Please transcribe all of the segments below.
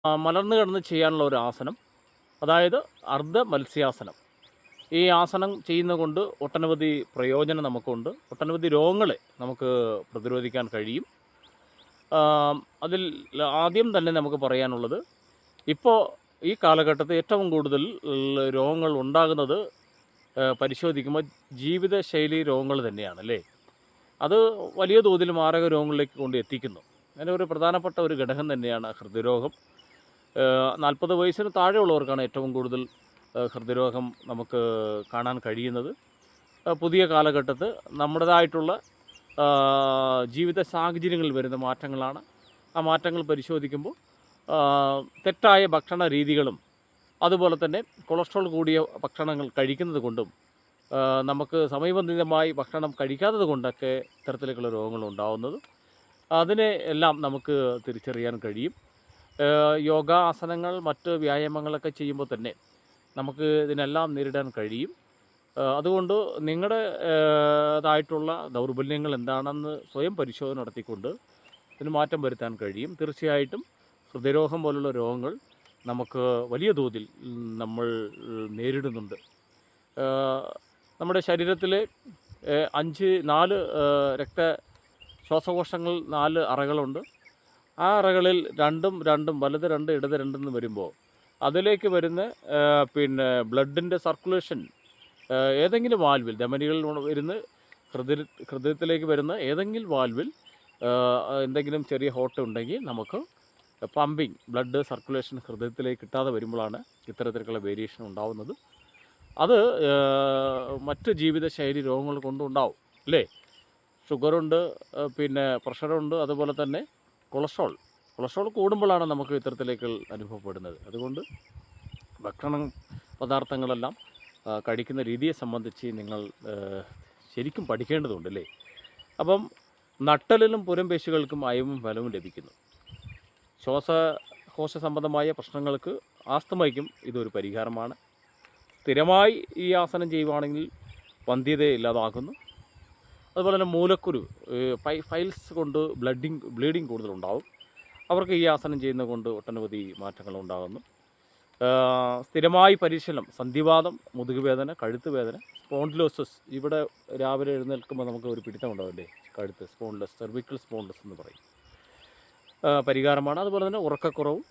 മലർന്നു കിടന്ന് ചെയ്യാനുള്ള ഒരു ആസനം, അതായത് അർദ്ധ മത്സ്യാസനം. ഈ ആസനം ചെയ്യുന്നത് കൊണ്ട് ഒട്ടനവധി പ്രയോജനം നമുക്കുണ്ട്. ഒട്ടനവധി രോഗങ്ങളെ നമുക്ക് പ്രതിരോധിക്കാൻ കഴിയും. അതിൽ ആദ്യം തന്നെ നമുക്ക് പറയാനുള്ളത്, ഇപ്പോൾ ഈ കാലഘട്ടത്തിൽ ഏറ്റവും കൂടുതൽ രോഗങ്ങൾ ഉണ്ടാകുന്നത് പരിശോധിക്കുമ്പോൾ ജീവിതശൈലി രോഗങ്ങൾ തന്നെയാണ് അല്ലേ. അത് വലിയ തോതിൽ മാരക രോഗങ്ങളിലേക്ക് കൊണ്ട് എത്തിക്കുന്നു. അങ്ങനെ ഒരു പ്രധാനപ്പെട്ട ഒരു ഘടകം തന്നെയാണ് ഹൃദ്രോഗം. 40 വയസ്സിന് താഴെയുള്ളവർക്കാണ് ഏറ്റവും കൂടുതൽ ഹൃദ്രോഗം നമുക്ക് കാണാൻ കഴിയുന്നത്. പുതിയ കാലഘട്ടത്ത് നമ്മുടേതായിട്ടുള്ള ജീവിത സാഹചര്യങ്ങളിൽ വരുന്ന മാറ്റങ്ങളാണ്. ആ മാറ്റങ്ങൾ പരിശോധിക്കുമ്പോൾ തെറ്റായ ഭക്ഷണ രീതികളും അതുപോലെ തന്നെ കൊളസ്ട്രോൾ കൂടിയ ഭക്ഷണങ്ങൾ കഴിക്കുന്നത് കൊണ്ടും നമുക്ക് സമയബന്ധിതമായി ഭക്ഷണം കഴിക്കാത്തത് കൊണ്ടൊക്കെ ഇത്തരത്തിലേക്കുള്ള രോഗങ്ങൾ ഉണ്ടാകുന്നത്. അതിനെ എല്ലാം നമുക്ക് തിരിച്ചറിയാൻ കഴിയും. യോഗ ആസനങ്ങൾ മറ്റ് വ്യായാമങ്ങളൊക്കെ ചെയ്യുമ്പോൾ തന്നെ നമുക്ക് ഇതിനെല്ലാം നേരിടാൻ കഴിയും. അതുകൊണ്ട് നിങ്ങളുടെ തായിട്ടുള്ള ദൗർബല്യങ്ങൾ എന്താണെന്ന് സ്വയം പരിശോധന നടത്തിക്കൊണ്ട് ഇതിന് മാറ്റം വരുത്താൻ കഴിയും. തീർച്ചയായിട്ടും ഹൃദയരോഗം പോലുള്ള രോഗങ്ങൾ നമുക്ക് വലിയ തോതിൽ നമ്മൾ നേരിടുന്നുണ്ട്. നമ്മുടെ ശരീരത്തിലെ 4 ശ്വാസകോശങ്ങൾ 4 അറകളുണ്ട്. ആ അറകളിൽ രണ്ടും വലത് 2 ഇടത് 2 എന്ന് വരുമ്പോൾ അതിലേക്ക് വരുന്ന ബ്ലഡിൻ്റെ സർക്കുലേഷൻ ഏതെങ്കിലും വാൽവിൽ, ധമനികളിൽ വരുന്ന ഹൃദയത്തിലേക്ക് വരുന്ന ഏതെങ്കിലും വാൽവിൽ എന്തെങ്കിലും ചെറിയ ഹോട്ട് ഉണ്ടെങ്കിൽ നമുക്ക് പമ്പിങ് ബ്ലഡ് സർക്കുലേഷൻ ഹൃദയത്തിലേക്ക് കിട്ടാതെ വരുമ്പോഴാണ് ഇത്തരത്തിലുള്ള വേരിയേഷൻ ഉണ്ടാവുന്നത്. അത് മറ്റ് ജീവിതശൈലി രോഗങ്ങൾ കൊണ്ടുണ്ടാവും അല്ലേ. ഷുഗറുണ്ട്, പ്രഷറുണ്ട്, അതുപോലെ തന്നെ കൊളസ്ട്രോൾ കൂടുമ്പോഴാണ് നമുക്ക് ഇത്തരത്തിലേക്ക് അനുഭവപ്പെടുന്നത്. അതുകൊണ്ട് ഭക്ഷണ പദാർത്ഥങ്ങളെല്ലാം കഴിക്കുന്ന രീതിയെ സംബന്ധിച്ച് നിങ്ങൾ ശരിക്കും പഠിക്കേണ്ടതുണ്ട് അല്ലേ. അപ്പം നട്ടലിനും പുറംപേശികൾക്കും അയവും ബലവും ലഭിക്കുന്നു. ശ്വാസകോശ സംബന്ധമായ പ്രശ്നങ്ങൾക്ക്, ആസ്തമയ്ക്കും ഇതൊരു പരിഹാരമാണ്. സ്ഥിരമായി ഈ ആസനം ചെയ്യുവാണെങ്കിൽ വന്ധ്യത ഇല്ലാതാക്കുന്നു. അതുപോലെ തന്നെ മൂലക്കുരു, ഫൈൽസ് കൊണ്ട് ബ്ലീഡിങ് കൂടുതലുണ്ടാവും. അവർക്ക് ഈ ആസനം ചെയ്യുന്നത് കൊണ്ട് ഒട്ടനവധി മാറ്റങ്ങളുണ്ടാകുന്നു. സ്ഥിരമായി പരിശീലനം, സന്ധിവാതം, മുതുകുവേദന, കഴുത്ത് വേദന, സ്പോണ്ടിലോസിസ്, ഇവിടെ രാവിലെ എഴുന്നേൽക്കുമ്പോൾ നമുക്ക് ഒരു പിടുത്തം ഉണ്ടാവില്ലേ, കഴുത്ത് സ്പോണ്ടിലസ്, സെർവിക്കൽ സ്പോണ്ടിലസ് എന്ന് പറയും, പരിഹാരമാണ്. അതുപോലെ തന്നെ ഉറക്കക്കുറവും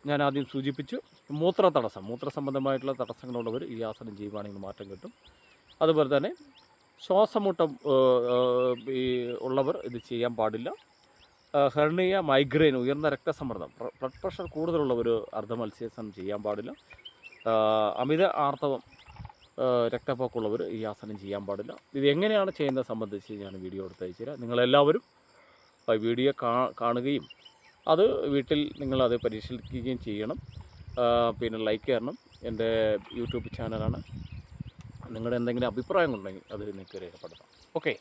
ഞാൻ ആദ്യം സൂചിപ്പിച്ചു. മൂത്ര സംബന്ധമായിട്ടുള്ള തടസ്സങ്ങളുള്ളവർ ഈ ആസനം ചെയ്യുവാണെങ്കിൽ മാറ്റം കിട്ടും. അതുപോലെ തന്നെ ശ്വാസമുട്ടം ഉള്ളവർ ഇത് ചെയ്യാൻ പാടില്ല. ഹെർണിയ, മൈഗ്രെയിൻ, ഉയർന്ന രക്തസമ്മർദ്ദം, ബ്ലഡ് പ്രഷർ കൂടുതലുള്ളവർ അർദ്ധമത്സ്യാസനം ചെയ്യാൻ പാടില്ല. അമിത ആർത്തവം, രക്തപ്പൊക്കമുള്ളവർ ഈ ആസനം ചെയ്യാൻ പാടില്ല. ഇത് എങ്ങനെയാണ് ചെയ്യുന്നത് സംബന്ധിച്ച് ഞാൻ വീഡിയോ എടുത്ത് അയച്ചു തരാം. നിങ്ങളെല്ലാവരും വീഡിയോ കാണുകയും അത് വീട്ടിൽ നിങ്ങളത് പരിശീലിക്കുകയും ചെയ്യണം. ലൈക്ക് ചെയ്യണം. എൻ്റെ യൂട്യൂബ് ചാനലാണ്. നിങ്ങളുടെ എന്തെങ്കിലും അഭിപ്രായങ്ങളുണ്ടെങ്കിൽ അത് നിങ്ങൾക്ക് രേഖപ്പെടുത്താം. ഓക്കെ.